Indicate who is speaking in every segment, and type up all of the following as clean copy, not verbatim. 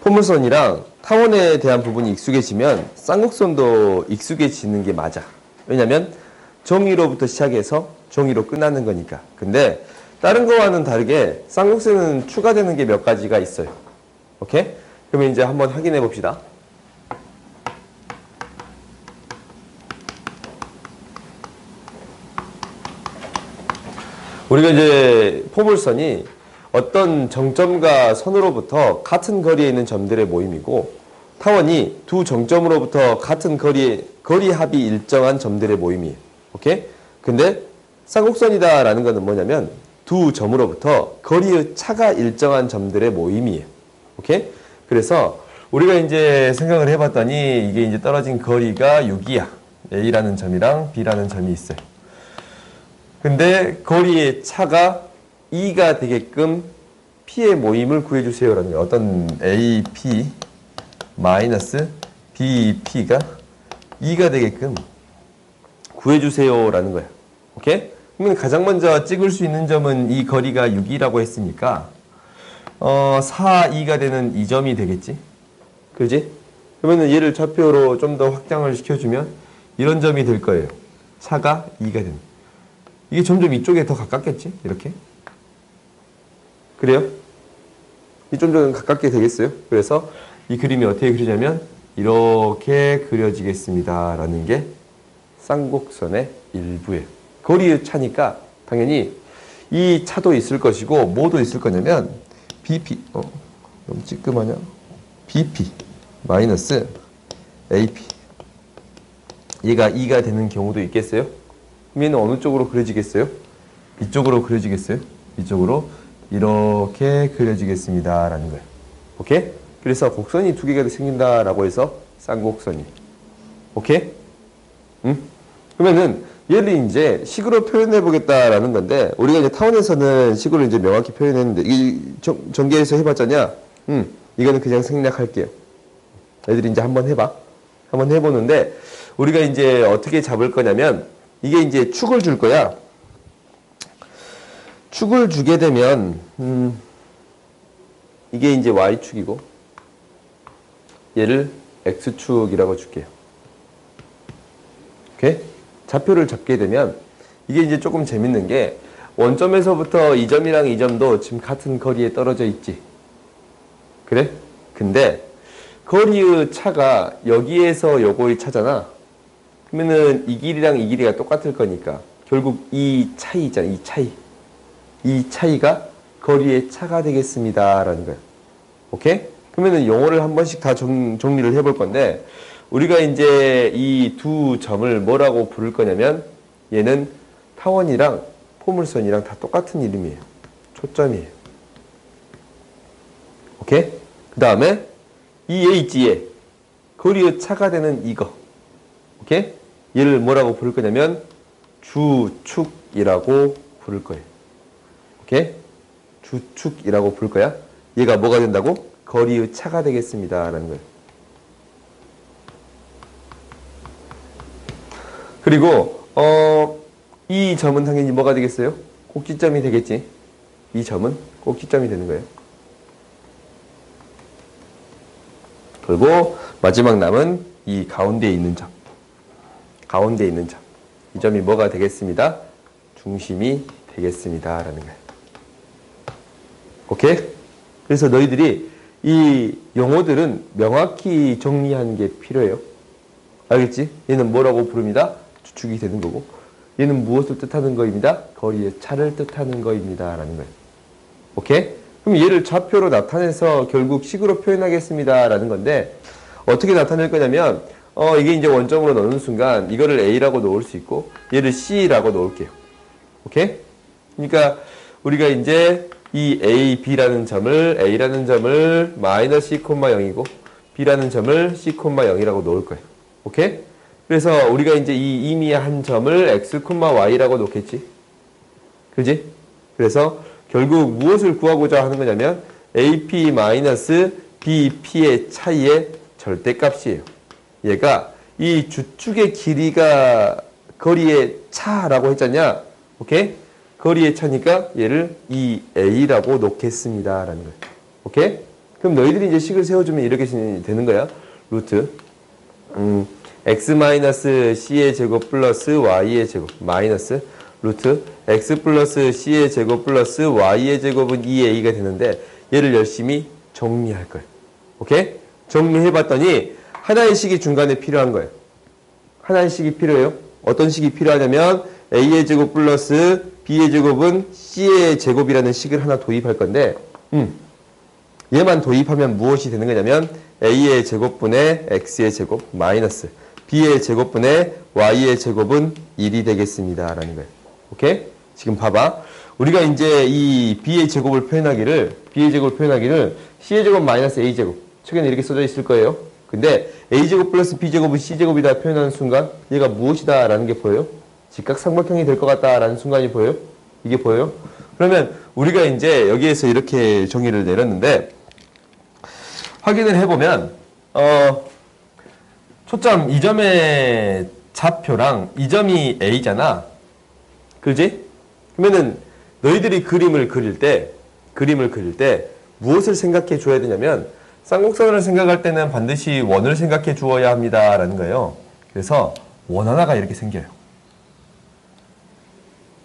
Speaker 1: 포물선이랑 타원에 대한 부분이 익숙해지면 쌍곡선도 익숙해지는 게 맞아. 왜냐면 정의로부터 시작해서 정의로 끝나는 거니까. 근데 다른 거와는 다르게 쌍곡선은 추가되는 게 몇 가지가 있어요. 오케이? 그러면 이제 한번 확인해 봅시다. 우리가 이제 포물선이 어떤 정점과 선으로부터 같은 거리에 있는 점들의 모임이고, 타원이 두 정점으로부터 같은 거리 합이 일정한 점들의 모임이에요. 오케이? 근데 쌍곡선이다라는 것은 뭐냐면 두 점으로부터 거리의 차가 일정한 점들의 모임이에요. 오케이? 그래서 우리가 이제 생각을 해봤더니 이게 이제 떨어진 거리가 6이야. A라는 점이랑 B라는 점이 있어요. 근데 거리의 차가 2가 되게끔 P의 모임을 구해주세요라는 거예요. 어떤 AP 마이너스 BP가 2가 되게끔 구해주세요라는 거예요. 오케이? 그러면 가장 먼저 찍을 수 있는 점은 이 거리가 6이라고 했으니까 4, 2가 되는 이 점이 되겠지? 그지? 그러면 얘를 좌표로 좀 더 확장을 시켜주면 이런 점이 될 거예요. 차가 2가 되는. 이게 점점 이쪽에 더 가깝겠지? 이렇게. 그래요? 이 좀 더 가깝게 되겠어요? 그래서 이 그림이 어떻게 그리냐면 이렇게 그려지겠습니다. 라는 게 쌍곡선의 일부예요. 거리의 차니까 당연히 이 차도 있을 것이고 뭐도 있을 거냐면 BP 너무 찌끔하냐? BP 마이너스 AP 얘가 2가 되는 경우도 있겠어요? 그럼 얘는 어느 쪽으로 그려지겠어요? 이쪽으로 그려지겠어요? 이쪽으로 이렇게 그려지겠습니다. 라는 거예요. 오케이? 그래서 곡선이 두 개가 생긴다라고 해서 쌍곡선이. 오케이? 응? 그러면은 얘를 이제 식으로 표현해 보겠다라는 건데, 우리가 이제 타원에서는 식으로 이제 명확히 표현했는데, 이 전개해서 해봤잖냐? 이거는 그냥 생략할게요. 애들이 이제 한번 해봐. 한번 해보는데, 우리가 이제 어떻게 잡을 거냐면, 이게 이제 축을 줄 거야. 축을 주게 되면, 이게 이제 Y축이고, 얘를 X축이라고 줄게요. 오케이? 좌표를 잡게 되면 이게 이제 조금 재밌는 게 원점에서부터 이 점이랑 이 점도 지금 같은 거리에 떨어져 있지. 그래? 근데 거리의 차가 여기에서 요거의 차잖아. 그러면은 이 길이랑 이 길이가 똑같을 거니까 결국 이 차이 있잖아. 이 차이. 이 차이가 거리의 차가 되겠습니다. 라는 거야. 오케이? 그러면은 용어를 한 번씩 다 정리를 해볼 건데, 우리가 이제 이 두 점을 뭐라고 부를 거냐면, 얘는 타원이랑 포물선이랑 다 똑같은 이름이에요. 초점이에요. 오케이? 그 다음에 이 H에 거리의 차가 되는 이거. 오케이? 얘를 뭐라고 부를 거냐면 주축이라고 부를 거예요. 오케이? 주축이라고 부를 거야. 얘가 뭐가 된다고? 거리의 차가 되겠습니다. 라는 거예요. 그리고 이 점은 당연히 뭐가 되겠어요? 꼭지점이 되겠지. 이 점은 꼭지점이 되는 거예요. 그리고 마지막 남은 이 가운데에 있는 점. 가운데에 있는 점. 이 점이 뭐가 되겠습니다? 중심이 되겠습니다. 라는 거예요. 오케이? 그래서 너희들이 이 용어들은 명확히 정리하는 게 필요해요. 알겠지? 얘는 뭐라고 부릅니다? 주축이 되는 거고, 얘는 무엇을 뜻하는 거입니다? 거리의 차를 뜻하는 거입니다. 라는 거예요. 오케이? 그럼 얘를 좌표로 나타내서 결국 식으로 표현하겠습니다. 라는 건데, 어떻게 나타낼 거냐면, 이게 이제 원점으로 넣는 순간, 이거를 A라고 놓을 수 있고, 얘를 C라고 놓을게요. 오케이? 그러니까, 우리가 이제 이 A, B라는 점을, A라는 점을 마이너스 C, 0이고, B라는 점을 C, 0이라고 놓을 거예요. 오케이? 그래서 우리가 이제 이 이미 한 점을 x, y라고 놓겠지. 그지? 그래서 결국 무엇을 구하고자 하는 거냐면 AP-BP의 차이의 절대값이에요. 얘가 이 주축의 길이가 거리의 차라고 했잖냐. 오케이? 거리의 차니까 얘를 이 A라고 놓겠습니다. 라는 거예요. 오케이? 그럼 너희들이 이제 식을 세워주면 이렇게 되는 거야. 루트 x-c의 제곱 플러스 y의 제곱 마이너스 루트 x 플러스 c의 제곱 플러스 y의 제곱은 2a가 되는데 얘를 열심히 정리할 거예요. 오케이? 정리해봤더니 하나의 식이 중간에 필요한 거예요. 하나의 식이 필요해요. 어떤 식이 필요하냐면 a의 제곱 플러스 b의 제곱은 c의 제곱이라는 식을 하나 도입할 건데 얘만 도입하면 무엇이 되는 거냐면 a의 제곱분의 x의 제곱 마이너스 b의 제곱분의 y의 제곱은 1이 되겠습니다. 라는 거예요. 오케이? 지금 봐봐. 우리가 이제 이 b의 제곱을 표현하기를 c의 제곱 마이너스 a 제곱 책에는 이렇게 써져 있을 거예요. 근데 a 제곱 플러스 b 제곱은 c 제곱이다 표현하는 순간 얘가 무엇이다 라는 게 보여요? 직각삼각형이 될 것 같다 라는 순간이 보여요? 이게 보여요? 그러면 우리가 이제 여기에서 이렇게 정의를 내렸는데 확인을 해보면 초점 2점의 좌표랑 이 점이 a잖아. 그지? 그러면은 너희들이 그림을 그릴 때 무엇을 생각해 줘야 되냐면 쌍곡선을 생각할 때는 반드시 원을 생각해 주어야 합니다 라는 거예요. 그래서 원 하나가 이렇게 생겨요.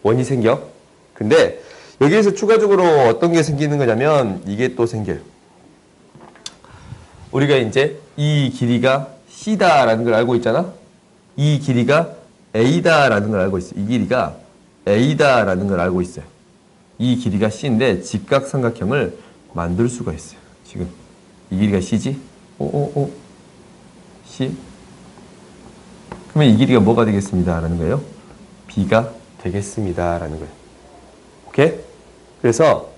Speaker 1: 원이 생겨. 근데 여기에서 추가적으로 어떤 게 생기는 거냐면 이게 또 생겨요. 우리가 이제 이 길이가 C다라는 걸 알고 있잖아. 이 길이가 A다라는 걸 알고 있어. 이 길이가 A다라는 걸 알고 있어요. 이 길이가 C인데 직각삼각형을 만들 수가 있어요. 지금 이 길이가 C지? C. 그러면 이 길이가 뭐가 되겠습니다 라는 거예요? B가 되겠습니다 라는 거예요. 오케이? 그래서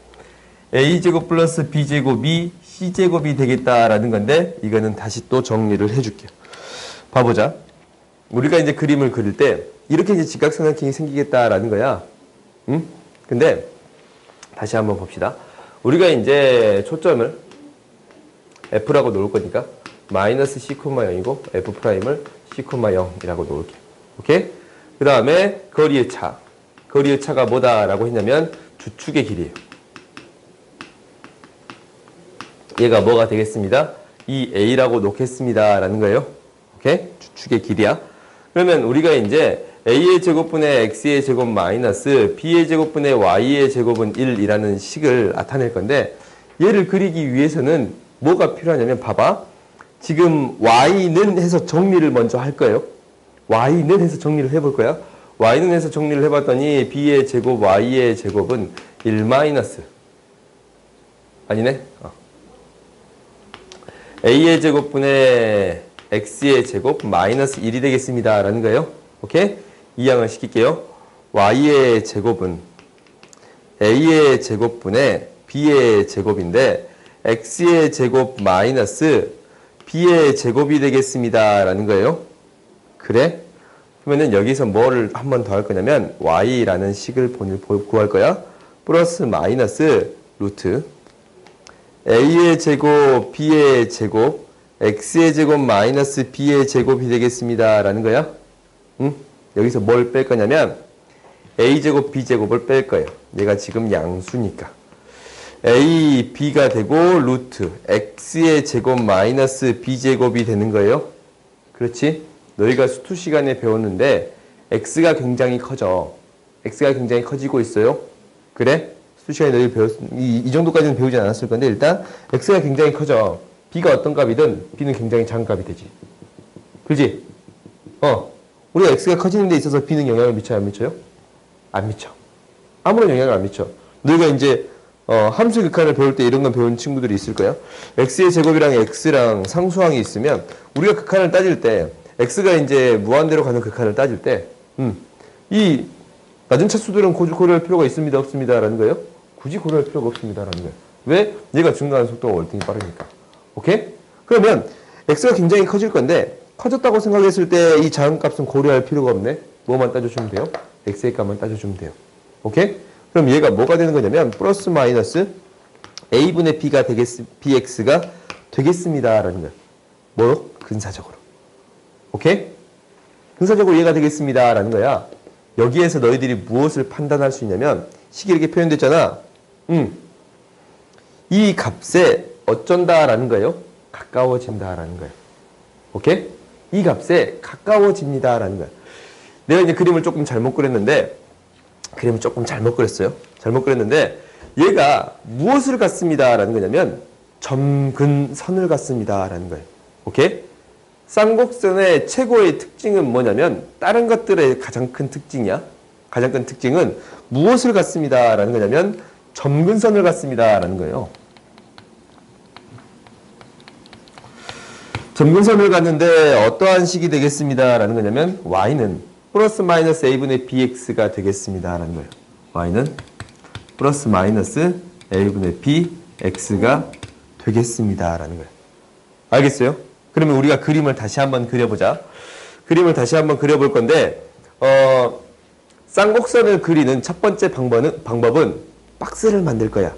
Speaker 1: A제곱 플러스 B제곱이 C제곱이 되겠다라는 건데 이거는 다시 또 정리를 해줄게요. 봐보자. 우리가 이제 그림을 그릴 때 이렇게 이제 직각삼각형이 생기겠다라는 거야. 응? 근데 다시 한번 봅시다. 우리가 이제 초점을 F라고 놓을 거니까 마이너스 C, 0이고 F 프라임을 C, 0이라고 놓을게요. 오케이? 그 다음에 거리의 차. 거리의 차가 뭐다라고 했냐면 주축의 길이에요. 얘가 뭐가 되겠습니다? 이 A라고 놓겠습니다. 라는 거예요. 오케이? 주축의 길이야. 그러면 우리가 이제 A의 제곱분의 X의 제곱 마이너스 B의 제곱분의 Y의 제곱은 1이라는 식을 나타낼 건데 얘를 그리기 위해서는 뭐가 필요하냐면 봐봐. 지금 Y는 해서 정리를 먼저 할 거예요. Y는 해서 정리를 해볼 거야. Y는 해서 정리를 해봤더니 B의 제곱 Y의 제곱은 1 마이너스 아니네? A의 제곱분의 X의 제곱 마이너스 1이 되겠습니다. 라는 거예요. 오케이? 이항을 시킬게요. Y의 제곱은 A의 제곱분의 B의 제곱인데 X의 제곱 마이너스 B의 제곱이 되겠습니다. 라는 거예요. 그래? 그러면은 여기서 뭐를 한 번 더 할 거냐면 Y라는 식을 구할 거야. 플러스 마이너스 루트 A의 제곱, B의 제곱, X의 제곱 마이너스 B의 제곱이 되겠습니다. 라는 거야. 응? 여기서 뭘 뺄 거냐면 A제곱, B제곱을 뺄 거예요. 얘가 지금 양수니까. A, B가 되고 루트 X의 제곱 마이너스 B제곱이 되는 거예요. 그렇지? 너희가 수투 시간에 배웠는데 X가 굉장히 커져. X가 굉장히 커지고 있어요. 그래? 수투 시간에 너희 이 정도까지는 배우지 않았을 건데 일단 X가 굉장히 커져. B가 어떤 값이든 B는 굉장히 작은 값이 되지. 그렇지? 우리가 X가 커지는 데 있어서 B는 영향을 미쳐요? 안 미쳐요? 안 미쳐. 아무런 영향을 안 미쳐. 너희가 이제 함수의 극한을 배울 때 이런 건 배운 친구들이 있을 거야. X의 제곱이랑 X랑 상수항이 있으면 우리가 극한을 따질 때 X가 이제 무한대로 가는 극한을 따질 때 이 낮은 차수들은 고려할 필요가 있습니다 없습니다 라는 거예요? 굳이 고려할 필요가 없습니다 라는 거예요. 왜? 얘가 증가하는 속도가 월등히 빠르니까. 오케이? 그러면 X가 굉장히 커질 건데 커졌다고 생각했을 때 이 작은 값은 고려할 필요가 없네. 뭐만 따져주면 돼요? X의 값만 따져주면 돼요. 오케이? 그럼 얘가 뭐가 되는 거냐면 플러스 마이너스 A분의 BX가 되겠습니다 라는 거예요. 뭐로? 근사적으로. 오케이? 근사적으로 얘가 되겠습니다 라는 거야. 여기에서 너희들이 무엇을 판단할 수 있냐면 식이 이렇게 표현됐잖아. 이 값에 어쩐다라는 거예요? 가까워진다라는 거예요. 오케이? 이 값에 가까워집니다라는 거예요. 내가 이제 그림을 조금 잘못 그렸는데, 그림을 조금 잘못 그렸어요. 잘못 그렸는데, 얘가 무엇을 갖습니다라는 거냐면, 점근선을 갖습니다라는 거예요. 오케이? 쌍곡선의 최고의 특징은 뭐냐면, 다른 것들의 가장 큰 특징이야. 가장 큰 특징은 무엇을 갖습니다라는 거냐면, 점근선을 갖습니다라는 거예요. 점근선을 갖는데 어떠한 식이 되겠습니다 라는 거냐면 y는 플러스 마이너스 a분의 bx가 되겠습니다 라는 거예요. y는 플러스 마이너스 a분의 bx가 되겠습니다 라는 거예요. 알겠어요? 그러면 우리가 그림을 다시 한번 그려보자. 그림을 다시 한번 그려볼 건데 쌍곡선을 그리는 첫 번째 방법은 박스를 만들 거야.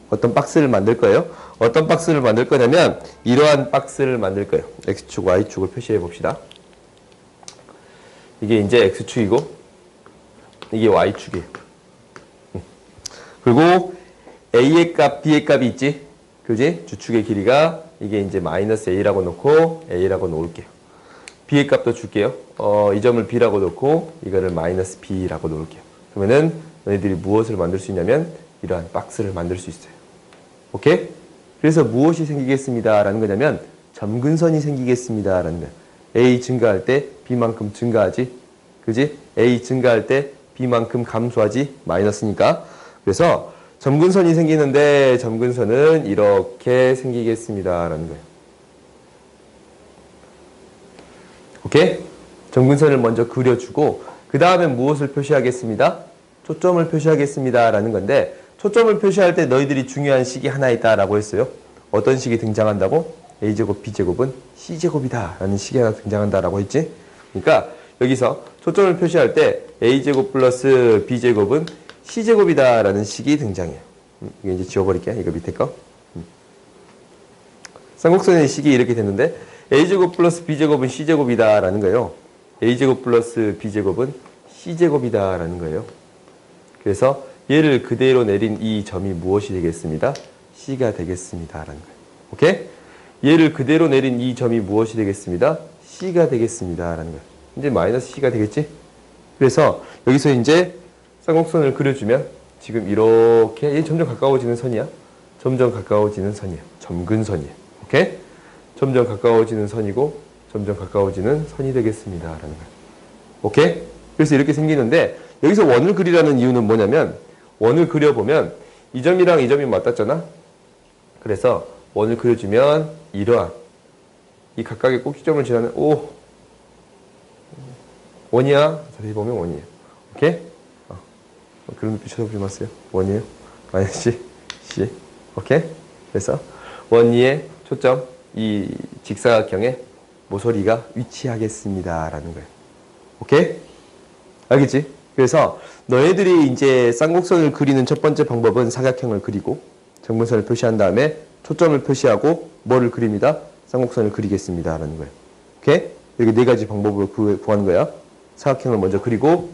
Speaker 1: 어떤 박스를 만들 거예요? 어떤 박스를 만들 거냐면 이러한 박스를 만들 거예요. X축, Y축을 표시해 봅시다. 이게 이제 X축이고 이게 Y축이에요. 그리고 A의 값, B의 값이 있지? 그지? 주축의 길이가 이게 이제 마이너스 A라고 놓고 A라고 놓을게요. B의 값도 줄게요. 이 점을 B라고 놓고 이거를 마이너스 B라고 놓을게요. 그러면은 너희들이 무엇을 만들 수 있냐면 이러한 박스를 만들 수 있어요. 오케이? 그래서 무엇이 생기겠습니다 라는 거냐면 점근선이 생기겠습니다 라는 거예요. A 증가할 때 B만큼 증가하지. 그지? A 증가할 때 B만큼 감소하지. 마이너스니까. 그래서 점근선이 생기는데 점근선은 이렇게 생기겠습니다 라는 거예요. 오케이? 점근선을 먼저 그려주고 그 다음에 무엇을 표시하겠습니다? 초점을 표시하겠습니다 라는 건데 초점을 표시할 때 너희들이 중요한 식이 하나 있다라고 했어요. 어떤 식이 등장한다고? A제곱 B제곱은 C제곱이다 라는 식이 하나 등장한다라고 했지. 그러니까 여기서 초점을 표시할 때 A제곱 플러스 B제곱은 C제곱이다 라는 식이 등장해요. 이거 이제 지워버릴게. 이거 밑에 거. 쌍곡선의 식이 이렇게 됐는데 A제곱 플러스 B제곱은 C제곱이다 라는 거예요. A제곱 플러스 B제곱은 C제곱이다 라는 거예요. 그래서 얘를 그대로 내린 이 점이 무엇이 되겠습니다? C가 되겠습니다 라는 거예요. 오케이? 얘를 그대로 내린 이 점이 무엇이 되겠습니다? C가 되겠습니다 라는 거예요. 이제 마이너스 C가 되겠지? 그래서 여기서 이제 쌍곡선을 그려주면 지금 이렇게 얘 점점 가까워지는 선이야. 점점 가까워지는 선이야. 점근선이야. 오케이? 점점 가까워지는 선이고 점점 가까워지는 선이 되겠습니다 라는 거예요. 오케이? 그래서 이렇게 생기는데 여기서 원을 그리라는 이유는 뭐냐면 원을 그려보면 이 점이랑 이 점이 맞닿잖아. 그래서 원을 그려주면 이러한 이 각각의 꼭지점을 지나는 원이야. 자세히 보면 원이에요. 오케이? 그런 눈빛 쳐다보지 마세요. 원이에요. 마이너스 C. 오케이? 그래서 원위의 초점 이 직사각형에 모서리가 위치하겠습니다 라는 거예요. 오케이? 알겠지? 그래서 너희들이 이제 쌍곡선을 그리는 첫 번째 방법은 사각형을 그리고 점근선을 표시한 다음에 초점을 표시하고 뭐를 그립니다? 쌍곡선을 그리겠습니다 라는 거예요. 오케이? 이렇게 네 가지 방법으로 구하는 거야. 사각형을 먼저 그리고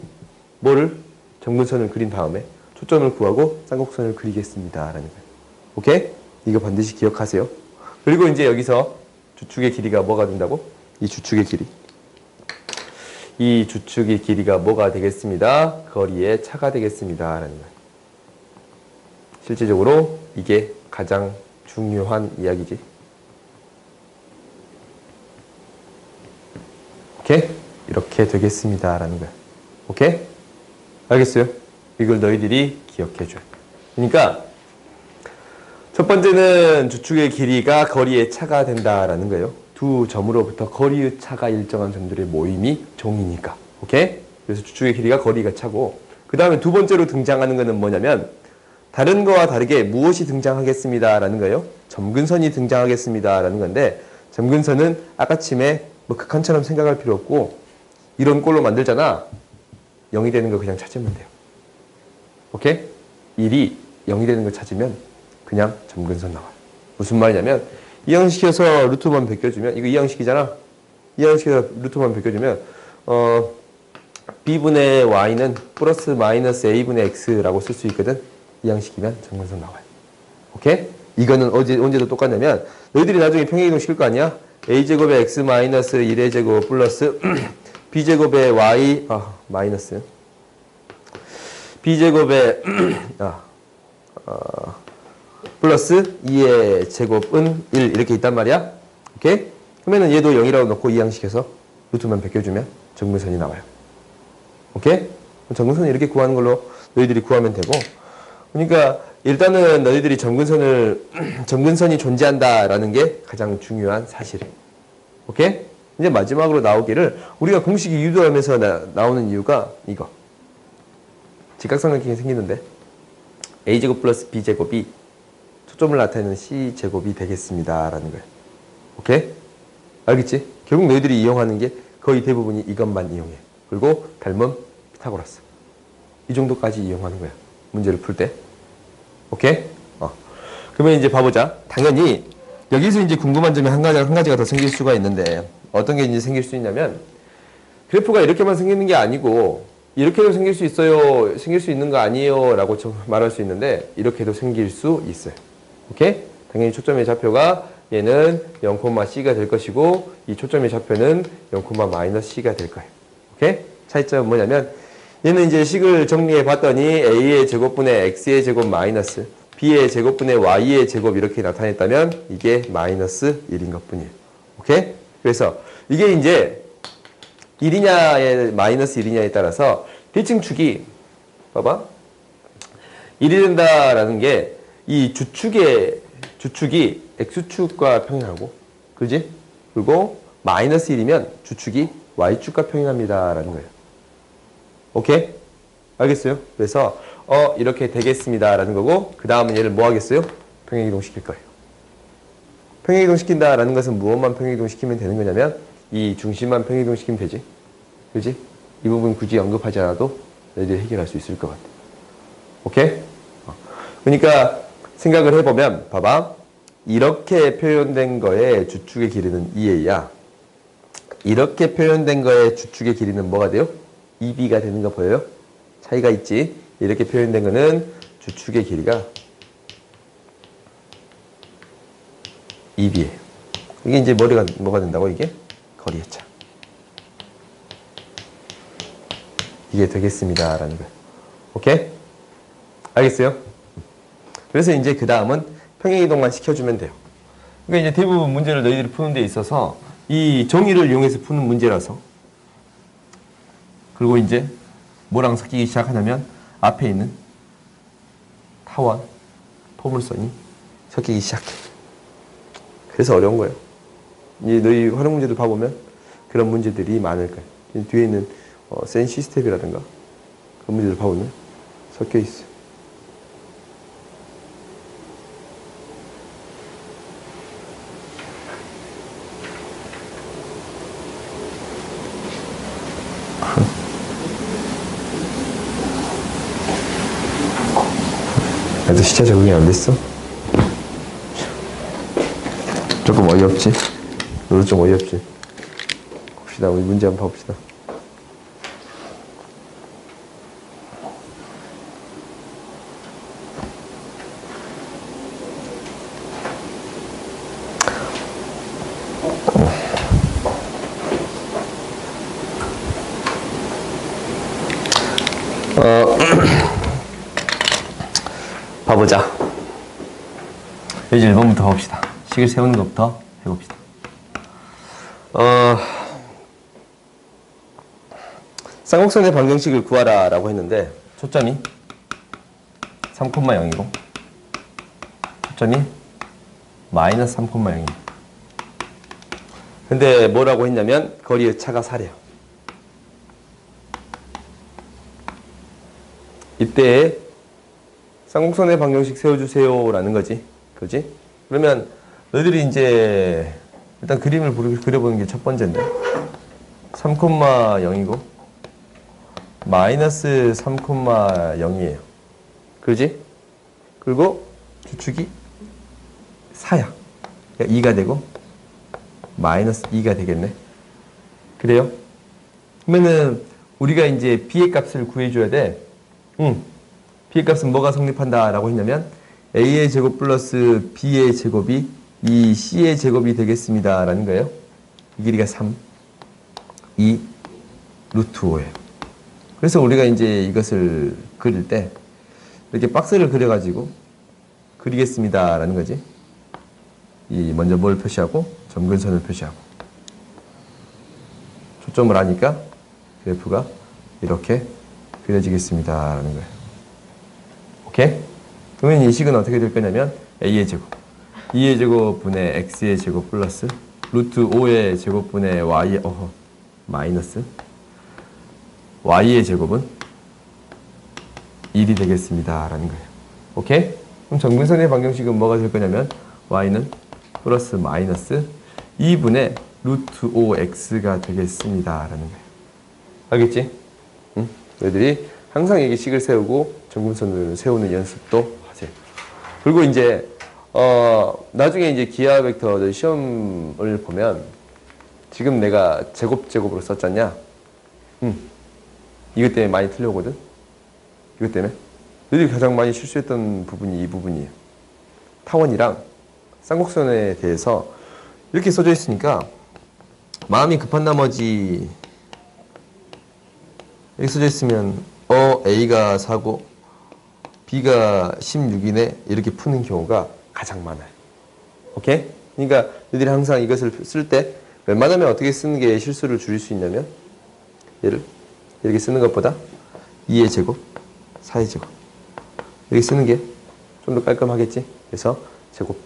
Speaker 1: 뭐를? 점근선을 그린 다음에 초점을 구하고 쌍곡선을 그리겠습니다 라는 거예요. 오케이? 이거 반드시 기억하세요. 그리고 이제 여기서 주축의 길이가 뭐가 된다고? 이 주축의 길이. 이 주축의 길이가 뭐가 되겠습니다? 거리의 차가 되겠습니다 라는 거예요. 실제적으로 이게 가장 중요한 이야기지. 오케이? 이렇게 되겠습니다 라는 거예요. 오케이? 알겠어요? 이걸 너희들이 기억해줘. 그러니까 첫 번째는 주축의 길이가 거리의 차가 된다라는 거예요. 두 점으로부터 거리의 차가 일정한 점들의 모임이 종이니까. 오케이? 그래서 주축의 길이가 거리가 차고 그 다음에 두 번째로 등장하는 것은 뭐냐면 다른 거와 다르게 무엇이 등장하겠습니다 라는 거예요. 점근선이 등장하겠습니다 라는 건데 점근선은 아까침에 뭐 극한처럼 생각할 필요 없고 이런 꼴로 만들잖아. 0이 되는 거 그냥 찾으면 돼요. 오케이? 1이 0이 되는 거 찾으면 그냥 점근선 나와요. 무슨 말이냐면 이항시켜서 루트만 베껴주면 이거 이항식이잖아. 이항시켜서 루트만 베껴주면 b분의 y는 플러스 마이너스 a분의 x라고 쓸 수 있거든. 이항식이면 점근선 나와요. 오케이? 이거는 언제도 똑같냐면 너희들이 나중에 평행이동 시킬 거 아니야? a제곱에 x 마이너스 1의 제곱 플러스 b제곱에 y 마이너스 b제곱에 플러스 2의 제곱은 1 이렇게 있단 말이야. 오케이? 그러면은 얘도 0이라고 놓고 이항식해서 루트만 베껴주면 정근선이 나와요. 오케이? 정근선을 이렇게 구하는 걸로 너희들이 구하면 되고, 그러니까 일단은 너희들이 정근선이 존재한다라는 게 가장 중요한 사실이에요. 오케이? 이제 마지막으로 나오기를 우리가 공식이 유도하면서 나오는 이유가 이거. 직각삼각형이 생기는데 a제곱 플러스 b제곱이 초점을 나타내는 c제곱이 되겠습니다 라는 거예요. 오케이? 알겠지? 결국 너희들이 이용하는 게 거의 대부분이 이것만 이용해. 그리고 닮은 피타고라스. 이 정도까지 이용하는 거야. 문제를 풀 때. 오케이? 그러면 이제 봐보자. 당연히 여기서 이제 궁금한 점이 한 가지가 더 생길 수가 있는데 어떤 게 이제 생길 수 있냐면 그래프가 이렇게만 생기는 게 아니고 이렇게도 생길 수 있어요. 생길 수 있는 거 아니에요. 라고 말할 수 있는데 이렇게도 생길 수 있어요. 오케이? 당연히 초점의 좌표가 얘는 0,c가 될 것이고 이 초점의 좌표는 0,-c가 될 거예요. 오케이? 차이점은 뭐냐면 얘는 이제 식을 정리해 봤더니 a의 제곱분의 x의 제곱 마이너스 b의 제곱분의 y의 제곱 이렇게 나타냈다면 이게 마이너스 1인 것 뿐이에요. 오케이? 그래서 이게 이제 1이냐에 마이너스 1이냐에 따라서 대칭축이 봐봐 1이 된다라는 게 이 주축이 x축과 평행하고 그지? 그리고 마이너스 1이면 주축이 y축과 평행합니다 라는 거예요. 오케이? 알겠어요? 그래서 이렇게 되겠습니다 라는 거고 그 다음은 얘를 뭐 하겠어요? 평행이동 시킬 거예요. 평행이동 시킨다 라는 것은 무엇만 평행이동 시키면 되는 거냐면 이 중심만 평행이동 시키면 되지. 그지? 이 부분 굳이 언급하지 않아도 너희들이 해결할 수 있을 것 같아. 오케이? 그러니까 생각을 해보면 봐봐. 이렇게 표현된 거에 주축의 길이는 2a야. 이렇게 표현된 거에 주축의 길이는 뭐가 돼요? 2b가 되는 거 보여요? 차이가 있지? 이렇게 표현된 거는 주축의 길이가 2b예요. 이게 이제 뭐가 된다고 이게? 거리의 차. 이게 되겠습니다. 라는 거예요. 오케이? 알겠어요? 그래서 이제 그 다음은 평행이동만 시켜주면 돼요. 그러니까 이제 대부분 문제를 너희들이 푸는 데 있어서 이 정의를 이용해서 푸는 문제라서 그리고 이제 뭐랑 섞이기 시작하냐면 앞에 있는 타원, 포물선이 섞이기 시작해. 그래서 어려운 거예요. 이제 너희 활용 문제들 봐보면 그런 문제들이 많을 거예요. 뒤에 있는 센 시스템이라든가 그런 문제들 봐보면 섞여 있어요. 아직 시차 적응이 안 됐어? 조금 어이없지? 너도 좀 어이없지? 봅시다. 우리 문제 한번 봐봅시다. 봐보자. 이제 1번부터 가봅시다. 식을 세우는 것부터 해봅시다. 쌍곡선의 방정식을 구하라 라고 했는데 초점이 3,0이고 초점이 마이너스 3,0이에요. 근데 뭐라고 했냐면 거리의 차가 4래요. 이때 쌍곡선의 방정식 세워주세요 라는 거지. 그지? 그러면 너희들이 이제 일단 그림을 그려보는 게 첫 번째인데 3,0이고 마이너스 3,0이에요. 그지? 그리고 주축이 4야. 그러니까 2가 되고 마이너스 2가 되겠네. 그래요? 그러면은 우리가 이제 b의 값을 구해줘야 돼. b의 값은 뭐가 성립한다 라고 했냐면 A의 제곱 플러스 B의 제곱이 이 C의 제곱이 되겠습니다. 라는 거예요. 이 길이가 3, 2, 루트 5예요. 그래서 우리가 이제 이것을 그릴 때 이렇게 박스를 그려가지고 그리겠습니다. 라는 거지. 이 먼저 뭘 표시하고 점근선을 표시하고 초점을 하니까 그래프가 이렇게 그려지겠습니다. 라는 거예요. 오케이? 그러면 이 식은 어떻게 될 거냐면 A의 제곱, 2의 제곱분의 X의 제곱 플러스 루트 5의 제곱분의 Y의 마이너스 Y의 제곱은 1이 되겠습니다. 라는 거예요. 오케이? 그럼 점근선의 방정식은 뭐가 될 거냐면 Y는 플러스 마이너스 2분의 루트 5X가 되겠습니다. 라는 거예요. 알겠지? 응? 너희들이 항상 이게 식을 세우고 점근선을 세우는 연습도 하세요. 그리고 이제 나중에 이제 기하 벡터 시험을 보면 지금 내가 제곱으로 썼잖냐? 이것 때문에 많이 틀려오거든? 이것 때문에. 너희들이 가장 많이 실수했던 부분이 이 부분이에요. 타원이랑 쌍곡선에 대해서 이렇게 써져 있으니까 마음이 급한 나머지 이렇게 써져 있으면 A가 4고 B가 16이네 이렇게 푸는 경우가 가장 많아요. 오케이? 그러니까 너희들이 항상 이것을 쓸 때 웬만하면 어떻게 쓰는 게 실수를 줄일 수 있냐면 얘를 이렇게 쓰는 것보다 2의 제곱, 4의 제곱 이렇게 쓰는 게 좀 더 깔끔하겠지? 그래서 제곱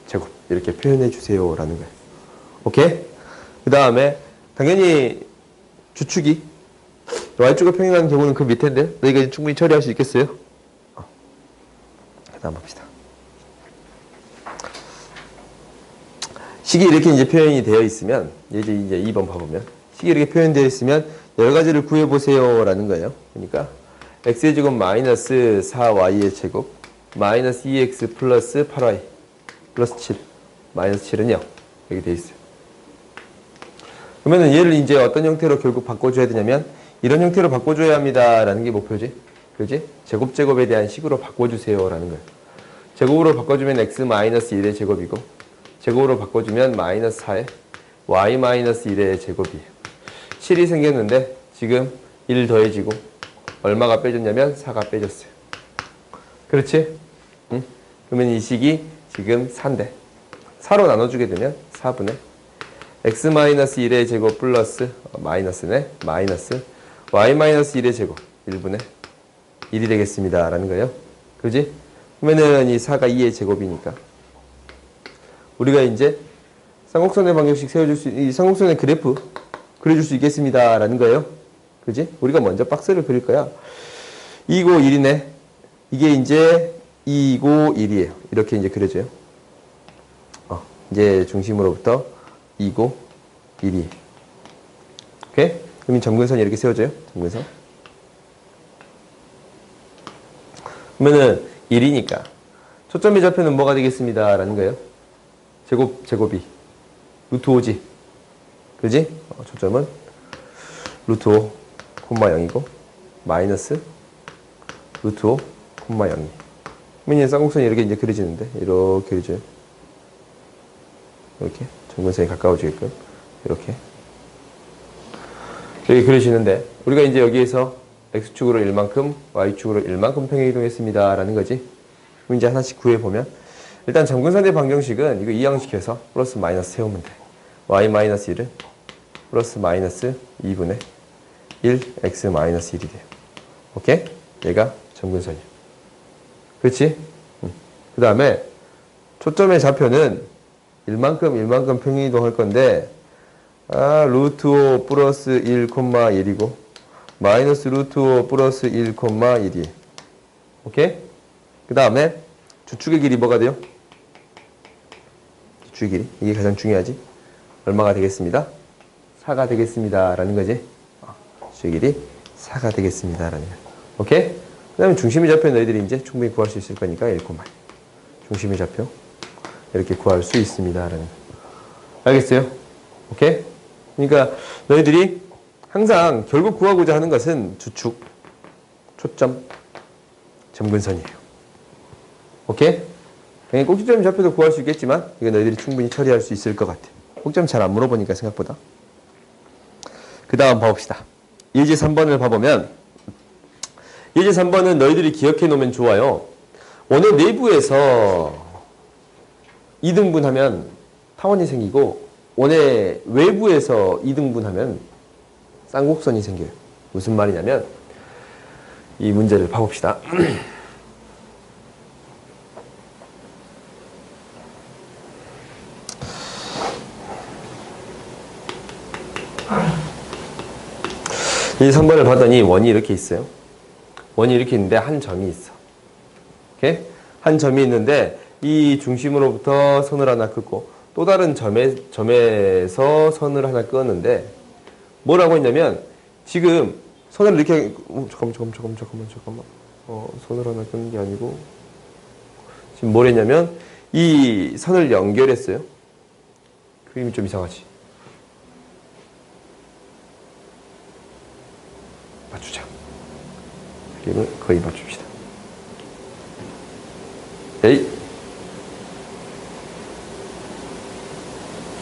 Speaker 1: 이렇게 표현해 주세요 라는 거예요. 오케이? 그 다음에 당연히 주축이 Y축과 평행하는 경우는 그 밑인데 너희가 충분히 처리할 수 있겠어요? 그 다음 봅시다. 식이 이렇게 이제 표현이 되어 있으면 이제 2번 봐보면 식이 이렇게 표현되어 있으면 여러 가지를 구해보세요 라는 거예요. 그러니까 x의 제곱 마이너스 4y의 제곱 마이너스 2x 플러스 8y 플러스 7 마이너스 7은 0 이렇게 되어 있어요. 그러면은 얘를 이제 어떤 형태로 결국 바꿔줘야 되냐면 이런 형태로 바꿔줘야 합니다 라는 게 목표지. 그지? 제곱에 대한 식으로 바꿔주세요 라는 거예요. 제곱으로 바꿔주면 x 마이너스 1의 제곱이고 제곱으로 바꿔주면 마이너스 4의 y 마이너스 1의 제곱이에요. 7이 생겼는데 지금 1 더해지고 얼마가 빼졌냐면 4가 빼졌어요. 그렇지? 응? 그러면 이 식이 지금 4인데 4로 나눠주게 되면 4분의 x 마이너스 1의 제곱 플러스 마이너스네 마이너스 y 마이너스 1의 제곱 1분의 1이 되겠습니다 라는 거예요. 그지? 그러면은 이 4가 2의 제곱이니까 우리가 이제 쌍곡선의 방정식 세워줄 수, 이 쌍곡선의 그래프 그려줄 수 있겠습니다 라는 거예요. 그지? 우리가 먼저 박스를 그릴 거야. 2고 1이네. 이게 이제 2고 1이에요. 이렇게 이제 그려져요. 이제 중심으로부터 2고 1이. 오케이? 그럼 점근선이 이렇게 세워져요. 점근선. 그러면은 1이니까 초점의 좌표는 뭐가 되겠습니다 라는 거예요. 제곱이 루트 5지. 그지? 초점은 루트 5, 0이고 마이너스 루트 5, 0이. 그러면 쌍곡선이 이렇게 이제 그려지는데 이렇게 그려져요. 이렇게 점근선이 가까워지게끔 이렇게 그려지는데 우리가 이제 여기에서 x축으로 1만큼 y축으로 1만큼 평행 이동했습니다 라는 거지. 그럼 이제 하나씩 구해보면 일단 점근선의 방정식은 이거 이항시켜서 플러스 마이너스 세우면 돼. y 마이너스 1은 플러스 마이너스 2분의 1 x 마이너스 1이 돼요. 오케이? 얘가 점근선이야. 그렇지? 그 다음에 초점의 좌표는 1만큼 평행 이동할 건데 루트 5 플러스 1, 1이고 마이너스 루트 5 플러스 1, 1이에요. 오케이? 그 다음에 주축의 길이 뭐가 돼요? 주축의 길이. 이게 가장 중요하지. 얼마가 되겠습니다? 4가 되겠습니다. 라는 거지. 주축의 길이 4가 되겠습니다. 라는 거. 오케이? 그 다음에 중심의 좌표 너희들이 이제 충분히 구할 수 있을 거니까 1, 중심의 좌표. 이렇게 구할 수 있습니다. 라는 거. 알겠어요? 오케이? 그러니까 너희들이 항상 결국 구하고자 하는 것은 주축, 초점, 점근선이에요. 오케이? 당연히 꼭지점이 잡혀도 구할 수 있겠지만 이거 너희들이 충분히 처리할 수 있을 것 같아. 꼭지점 잘 안 물어보니까 생각보다. 그 다음 봐봅시다. 예제 3번을 봐보면 예제 3번은 너희들이 기억해 놓으면 좋아요. 원의 내부에서 2등분하면 타원이 생기고 원의 외부에서 2등분하면 쌍곡선이 생겨요. 무슨 말이냐면 이 문제를 봐봅시다. 이 3번을 봤더니 원이 이렇게 있어요. 원이 이렇게 있는데 한 점이 있어. 오케이? 한 점이 있는데 이 중심으로부터 선을 하나 긋고 또 다른 점에서 선을 하나 끄었는데 뭐라고 했냐면 지금 선을 이렇게 잠깐만 선을 하나 끄는 게 아니고 지금 뭘 했냐면 이 선을 연결했어요. 그림이 좀 이상하지? 맞추자. 그림을 거의 맞춥시다. 에이.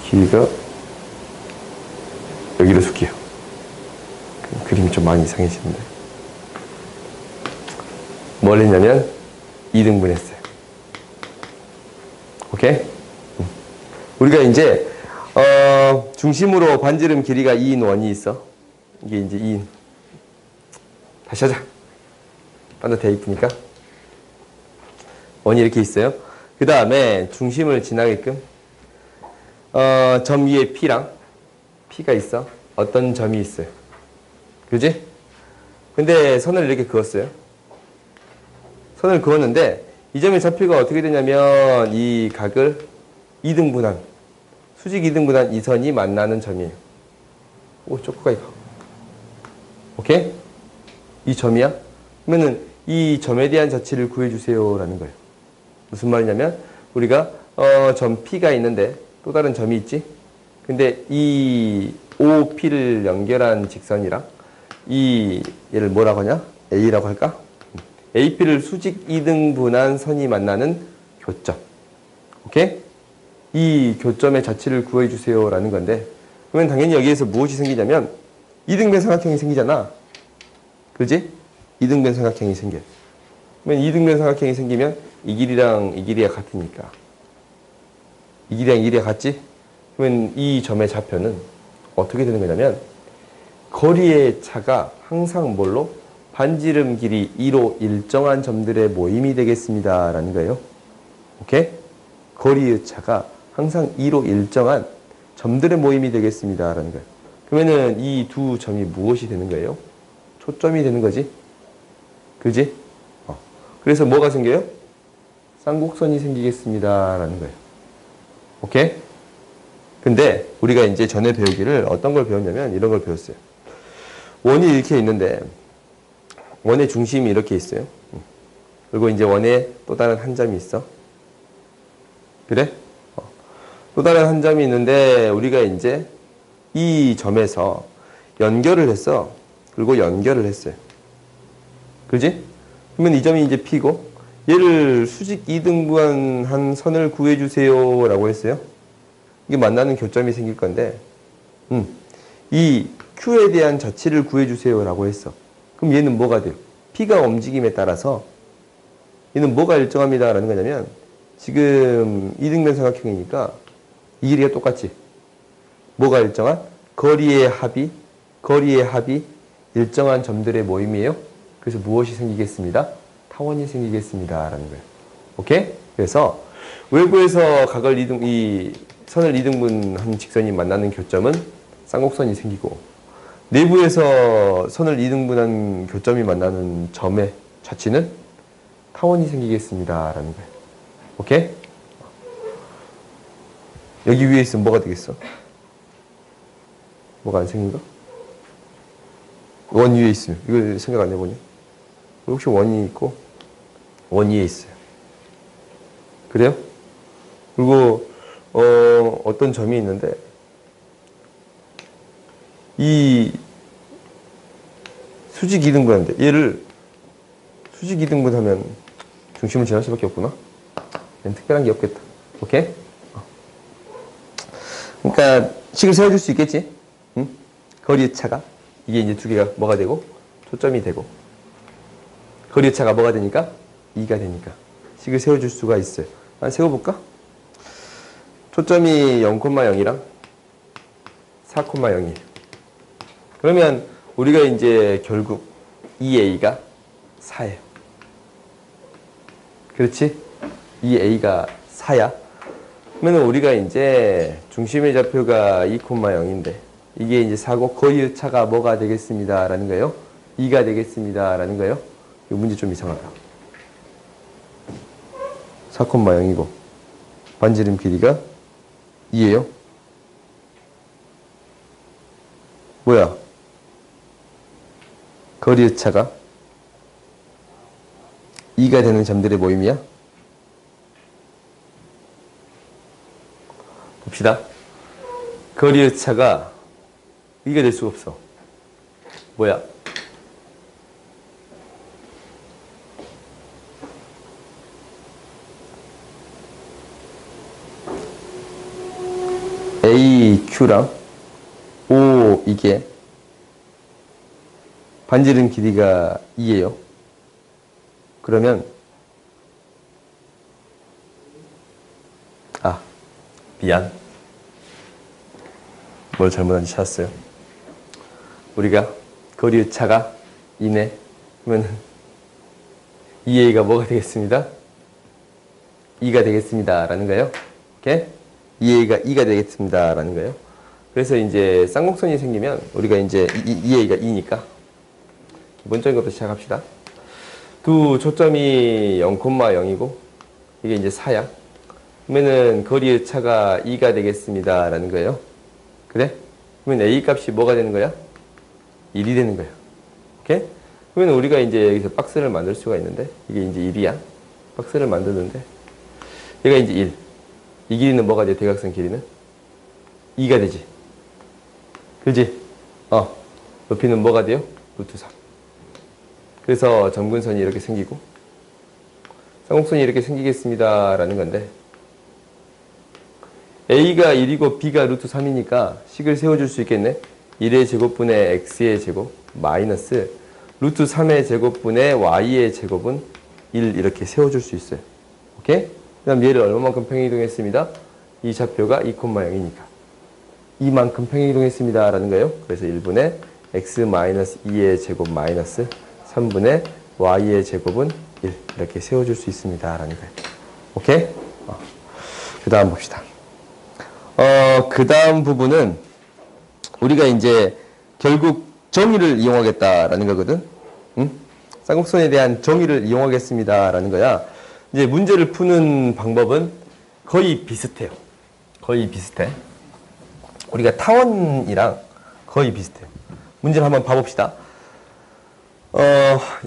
Speaker 1: 길이가 여기로 숙여요. 그림이 좀 많이 이상해지는데. 뭘 했냐면 2등분 했어요. 오케이? 우리가 이제 중심으로 반지름 길이가 2인 원이 있어. 이게 이제 2인. 다시 하자. 반도 돼 이쁘니까. 원이 이렇게 있어요. 그 다음에 중심을 지나게끔 점 위에 P랑 P가 있어. 어떤 점이 있어요. 그지? 근데 선을 이렇게 그었어요. 선을 그었는데 이 점의 좌표가 어떻게 되냐면 이 각을 2등분한 수직 2등분한 이 선이 만나는 점이에요. 오, 쪼꼬가 이거. 오케이? 이 점이야? 그러면은 이 점에 대한 자치를 구해주세요 라는 거예요. 무슨 말이냐면 우리가 점 P가 있는데 또 다른 점이 있지? 근데 이 OP를 연결한 직선이랑 이 얘를 뭐라고 하냐? A라고 할까? AP를 수직 2등분한 선이 만나는 교점. 오케이? 이 교점의 자치를 구해주세요 라는 건데 그러면 당연히 여기에서 무엇이 생기냐면 2등변 삼각형이 생기잖아. 그지? 2등변 삼각형이 생겨. 그러면 2등변 삼각형이 생기면 이 길이랑 이 길이가 같으니까. 이 길이랑 이 길이가 같지? 그러면 이 점의 좌표는 어떻게 되는 거냐면 거리의 차가 항상 뭘로? 반지름 길이 2로 일정한 점들의 모임이 되겠습니다. 라는 거예요. 오케이? 거리의 차가 항상 2로 일정한 점들의 모임이 되겠습니다. 라는 거예요. 그러면은 이 두 점이 무엇이 되는 거예요? 초점이 되는 거지. 그지? 그래서 뭐가 생겨요? 쌍곡선이 생기겠습니다. 라는 거예요. 오케이? 근데 우리가 이제 전에 배우기를 어떤 걸 배웠냐면 이런 걸 배웠어요. 원이 이렇게 있는데 원의 중심이 이렇게 있어요. 그리고 이제 원에 또 다른 한 점이 있어. 그래? 또 다른 한 점이 있는데 우리가 이제 이 점에서 연결을 했어. 그리고 연결을 했어요. 그지? 그러면 이 점이 이제 P고 얘를 수직 2등분 한 선을 구해주세요 라고 했어요. 이게 만나는 교점이 생길 건데 이 Q에 대한 자치를 구해주세요 라고 했어. 그럼 얘는 뭐가 돼요? P가 움직임에 따라서 얘는 뭐가 일정합니다 라는 거냐면 지금 2등변 삼각형이니까 이 길이가 똑같지. 뭐가 일정한? 거리의 합이 일정한 점들의 모임이에요. 그래서 무엇이 생기겠습니다? 타원이 생기겠습니다 라는 거예요. 오케이? 그래서 외부에서 각을 이 선을 2등분한 직선이 만나는 교점은 쌍곡선이 생기고 내부에서 선을 2등분한 교점이 만나는 점의 자치는 타원이 생기겠습니다 라는 거예요. 오케이? 여기 위에 있으면 뭐가 되겠어? 뭐가 안 생긴가? 원 위에 있으면 이거 생각 안 해보냐? 혹시 원이 있고 원 위에 있어요. 그래요? 그리고 어떤 점이 있는데 이 수직 2등분한데 얘를 수직 2등분하면 중심을 지날 수밖에 없구나. 특별한 게 없겠다. 오케이? 그러니까 식을 세워줄 수 있겠지? 응? 거리의 차가 이게 이제 두 개가 뭐가 되고 초점이 되고 거리의 차가 뭐가 되니까 2가 되니까 식을 세워줄 수가 있어요. 한번 세워볼까? 초점이 0,0이랑 4,0이에요. 그러면 우리가 이제 결국 2a가 4예요. 그렇지? 2a가 4야. 그러면 우리가 이제 중심의 좌표가 2,0인데 이게 이제 4고 거리의 차가 뭐가 되겠습니다. 라는 거예요. 2가 되겠습니다. 라는 거예요. 이 문제 좀 이상하다. 4,0이고 반지름 길이가 2예요. 뭐야? 거리의 차가 2가 되는 점들의 모임이야? 봅시다. 거리의 차가 2가 될 수가 없어. 뭐야? AQ랑 O 이게 반지름 길이가 2예요. 그러면 미안. 뭘 잘못한지 찾았어요. 우리가 거리의 차가 2네. 그러면 2a가 뭐가 되겠습니다? 2가 되겠습니다. 라는 거예요. 오케이? 2a가 2가 되겠습니다. 라는 거예요. 그래서 이제 쌍곡선이 생기면 우리가 이제 2a가 2니까 기본적인 것부터 시작합시다. 두 초점이 0,0이고 이게 이제 4야. 그러면은 거리의 차가 2가 되겠습니다. 라는 거예요. 그래? 그러면 A 값이 뭐가 되는 거야? 1이 되는 거야. 오케이? 그러면 우리가 이제 여기서 박스를 만들 수가 있는데 이게 이제 1이야. 박스를 만드는데 얘가 이제 1. 이 길이는 뭐가 돼? 대각선 길이는? 2가 되지. 그지? 높이는 뭐가 돼요? 루트 3. 그래서 점근선이 이렇게 생기고 쌍곡선이 이렇게 생기겠습니다. 라는 건데 A가 1이고 B가 루트 3이니까 식을 세워줄 수 있겠네. 1의 제곱분의 X의 제곱 마이너스 루트 3의 제곱분의 Y의 제곱은 1 이렇게 세워줄 수 있어요. 오케이? 그 다음 얘를 얼마만큼 평행이동했습니다. 이 좌표가 2,0이니까 이만큼 평행이동했습니다. 라는 거예요. 그래서 1분의 X 마이너스 2의 제곱 마이너스 3분의 Y의 제곱은 1 이렇게 세워줄 수 있습니다. 라는 거예요. 오케이? 그 다음 봅시다. 그 다음 부분은 우리가 이제 결국 정의를 이용하겠다라는 거거든. 응? 쌍곡선에 대한 정의를 이용하겠습니다. 라는 거야. 이제 문제를 푸는 방법은 거의 비슷해요. 거의 비슷해. 우리가 타원이랑 거의 비슷해요. 문제를 한번 봐봅시다.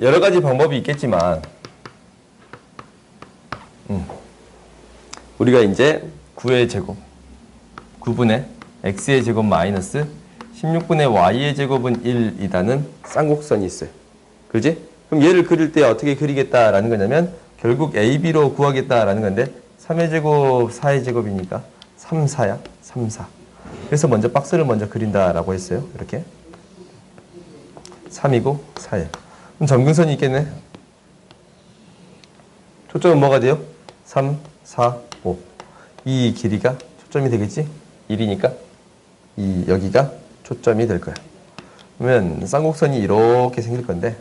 Speaker 1: 여러 가지 방법이 있겠지만, 우리가 이제 9의 제곱, 9분의 x의 제곱 마이너스 16분의 y의 제곱은 1이라는 쌍곡선이 있어요. 그지? 그럼 얘를 그릴 때 어떻게 그리겠다라는 거냐면 결국 AB로 구하겠다라는 건데 3의 제곱, 4의 제곱이니까 3, 4야. 3, 4. 그래서 먼저 박스를 먼저 그린다라고 했어요. 이렇게. 3이고 4야. 그럼 점근선이 있겠네. 초점은 뭐가 돼요? 3, 4, 5. 이 길이가 초점이 되겠지? 1이니까 여기가 초점이 될 거야. 그러면 쌍곡선이 이렇게 생길 건데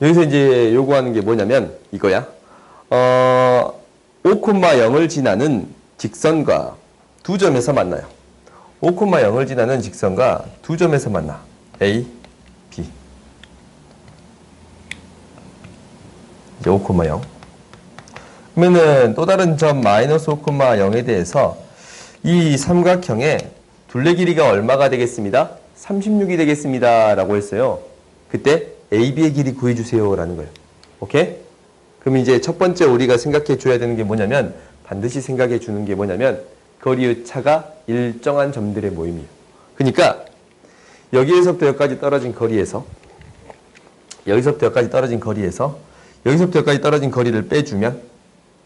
Speaker 1: 여기서 이제 요구하는 게 뭐냐면 이거야. 5,0을 지나는 직선과 두 점에서 만나요. 5,0을 지나는 직선과 두 점에서 만나. A, B. 이제 5,0. 그러면은 또 다른 점 마이너스 5,0에 대해서 이 삼각형의 둘레 길이가 얼마가 되겠습니다? 36이 되겠습니다. 라고 했어요. 그때 AB의 길이 구해주세요. 라는 거예요. 오케이? 그럼 이제 첫 번째 우리가 생각해 줘야 되는 게 뭐냐면 반드시 생각해 주는 게 뭐냐면 거리의 차가 일정한 점들의 모임이에요. 그러니까 여기에서부터 여기까지 떨어진 거리에서 여기서부터 여기까지 떨어진 거리에서 여기서부터 여기까지 떨어진 거리를 빼주면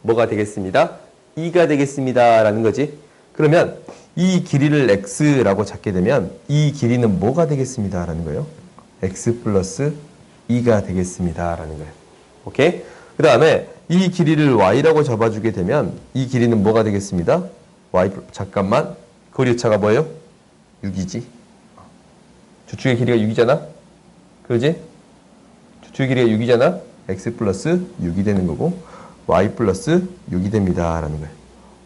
Speaker 1: 뭐가 되겠습니다? 2가 되겠습니다. 라는 거지. 그러면 이 길이를 x라고 잡게 되면 이 길이는 뭐가 되겠습니다. 라는 거예요. x 플러스 2가 되겠습니다. 라는 거예요. 오케이? 그 다음에 이 길이를 y라고 잡아주게 되면 이 길이는 뭐가 되겠습니다? y, 잠깐만. 거리차가 뭐예요? 6이지. 주축의 길이가 6이잖아? 그러지? 주축의 길이가 6이잖아? x 플러스 6이 되는 거고 y 플러스 6이 됩니다. 라는 거예요.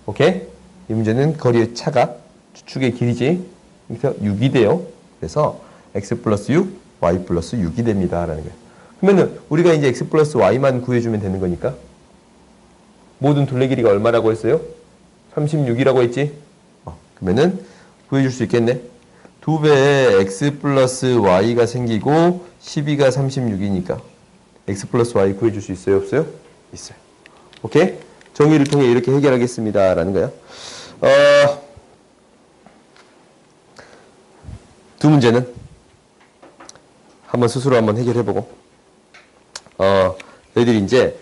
Speaker 1: 오케이? 이 문제는 거리의 차가 주축의 길이지. 그래서 6이 돼요. 그래서 x 플러스 6, y 플러스 6이 됩니다. 라는 거예요. 그러면은 우리가 이제 x 플러스 y만 구해주면 되는 거니까 모든 둘레 길이가 얼마라고 했어요? 36이라고 했지? 그러면은 구해줄 수 있겠네. 2배에 x 플러스 y가 생기고 12가 36이니까 x 플러스 y 구해줄 수 있어요? 없어요? 있어요. 오케이? 정의를 통해 이렇게 해결하겠습니다. 라는 거야. 두 문제는 한번 스스로 한번 해결해보고 너희들이 이제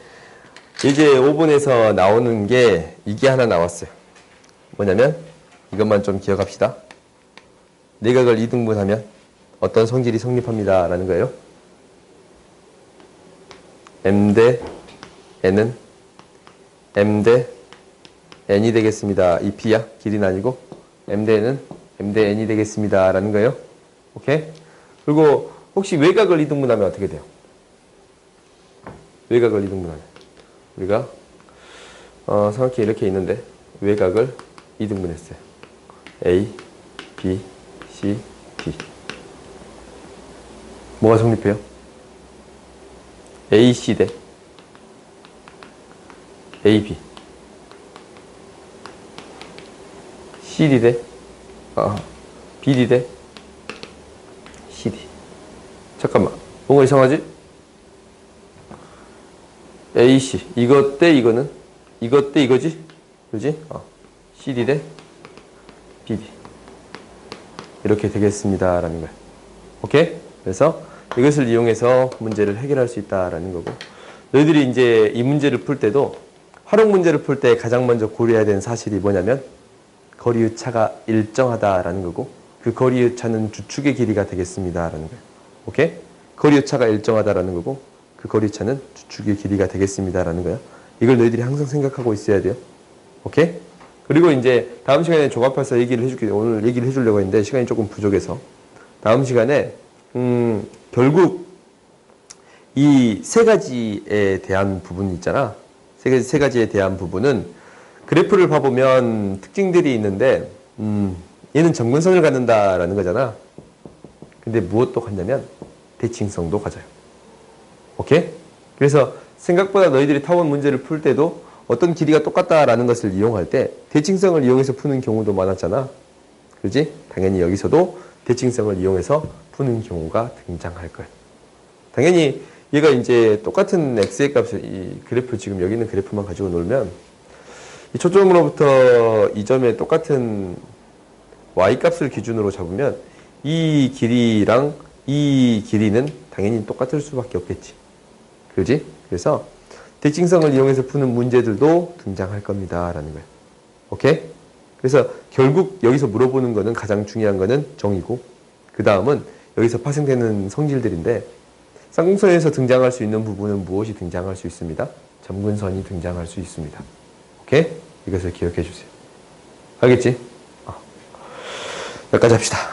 Speaker 1: 5분에서 나오는 게 이게 하나 나왔어요. 뭐냐면 이것만 좀 기억합시다. 내각을 이등분하면 어떤 성질이 성립합니다. 라는 거예요. m 대 n은 m 대 n이 되겠습니다. 이 p야. 길이는 아니고 m 대 n은 m 대 n이 되겠습니다. 라는 거예요. 오케이? 그리고 혹시 외곽을 이등분하면 어떻게 돼요? 외곽을 이등분하면 우리가 정확히 이렇게 있는데 외곽을 이등분했어요. A, B, C, D. 뭐가 성립해요? AC 대 AB, CD 대 BD 대 CD. 잠깐만, 뭔가 이상하지? AC 이것 대 이거는 이것 대 이거지? 그지? CD 대 BD 이렇게 되겠습니다. 라는 거야. 오케이? 그래서 이것을 이용해서 문제를 해결할 수 있다라는 거고, 너희들이 이제 이 문제를 풀 때도 활용 문제를 풀 때 가장 먼저 고려해야 되는 사실이 뭐냐면 거리의 차가 일정하다라는 거고, 그 거리의 차는 주축의 길이가 되겠습니다. 라는 거예요. 오케이? 거리의 차가 일정하다라는 거고 그 거리의 차는 주축의 길이가 되겠습니다. 라는 거야. 이걸 너희들이 항상 생각하고 있어야 돼요. 오케이? 그리고 이제 다음 시간에 조합해서 얘기를 해줄게. 오늘 얘기를 해주려고 했는데 시간이 조금 부족해서 다음 시간에 결국 이 세 가지에 대한 부분이 있잖아. 세 가지에 대한 부분은 그래프를 봐보면 특징들이 있는데 얘는 점근선을 갖는다라는 거잖아. 근데 무엇도 갖냐면 대칭성도 가져요. 오케이? 그래서 생각보다 너희들이 타원 문제를 풀 때도 어떤 길이가 똑같다라는 것을 이용할 때 대칭성을 이용해서 푸는 경우도 많았잖아. 그렇지? 당연히 여기서도 대칭성을 이용해서 푸는 경우가 등장할 거야. 당연히 얘가 이제 똑같은 x의 값을, 이 그래프, 지금 여기 있는 그래프만 가지고 놀면 이 초점으로부터 이 점에 똑같은 y 값을 기준으로 잡으면 이 길이랑 이 길이는 당연히 똑같을 수밖에 없겠지. 그지? 그래서 대칭성을 이용해서 푸는 문제들도 등장할 겁니다. 라는 거예요. 오케이? 그래서 결국 여기서 물어보는 거는, 가장 중요한 거는 정이고, 그 다음은 여기서 파생되는 성질들인데, 쌍곡선에서 등장할 수 있는 부분은 무엇이 등장할 수 있습니다? 점근선이 등장할 수 있습니다. 오케이? 이것을 기억해 주세요. 알겠지? 여기까지 합시다.